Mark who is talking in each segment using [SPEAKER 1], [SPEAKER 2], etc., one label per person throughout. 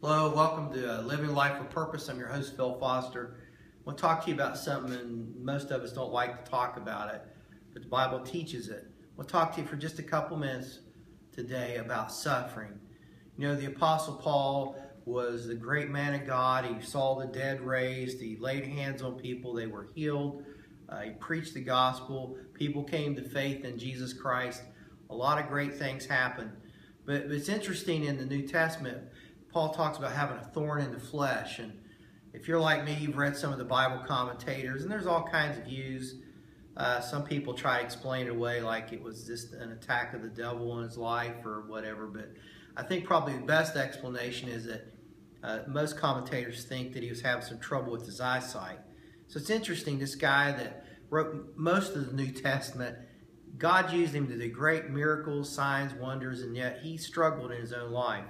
[SPEAKER 1] Hello, welcome to Living Life with Purpose. I'm your host, Phil Foster. I want to talk to you about something, and most of us don't like to talk about it, but the Bible teaches it. I want to talk to you for just a couple minutes today about suffering. You know, the Apostle Paul was the great man of God. He saw the dead raised. He laid hands on people. They were healed. He preached the gospel. People came to faith in Jesus Christ. A lot of great things happened. But it's interesting in the New Testament, Paul talks about having a thorn in the flesh. And if you're like me, you've read some of the Bible commentators, and there's all kinds of views. Some people try to explain it away like it was just an attack of the devil in his life or whatever. But I think probably the best explanation is that most commentators think that he was having some trouble with his eyesight. So it's interesting, this guy that wrote most of the New Testament, God used him to do great miracles, signs, wonders, and yet he struggled in his own life.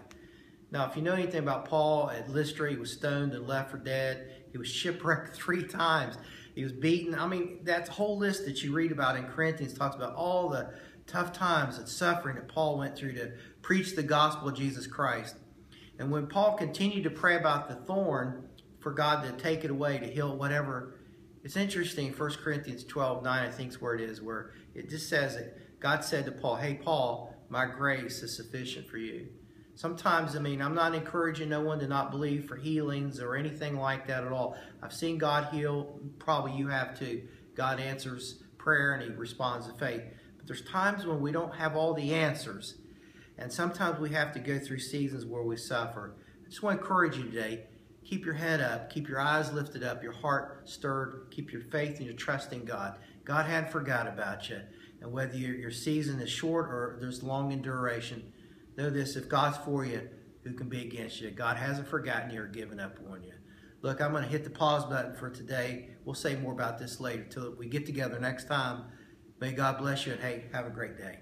[SPEAKER 1] Now, if you know anything about Paul, at Lystra, he was stoned and left for dead. He was shipwrecked 3 times. He was beaten. I mean, that whole list that you read about in Corinthians talks about all the tough times and suffering that Paul went through to preach the gospel of Jesus Christ. And when Paul continued to pray about the thorn for God to take it away, to heal whatever, it's interesting, 1 Corinthians 12:9, I think is where it is, where it just says that God said to Paul, "Hey, Paul, my grace is sufficient for you." Sometimes, I mean, I'm not encouraging no one to not believe for healings or anything like that at all. I've seen God heal. Probably you have too. God answers prayer and He responds to faith. But there's times when we don't have all the answers. And sometimes we have to go through seasons where we suffer. I just want to encourage you today. Keep your head up. Keep your eyes lifted up. Your heart stirred. Keep your faith and your trust in God. God hadn't forgot about you. And whether your season is short or there's long in duration, know this: if God's for you, who can be against you? God hasn't forgotten you or given up on you. Look, I'm going to hit the pause button for today. We'll say more about this later. Till we get together next time, may God bless you, and hey, have a great day.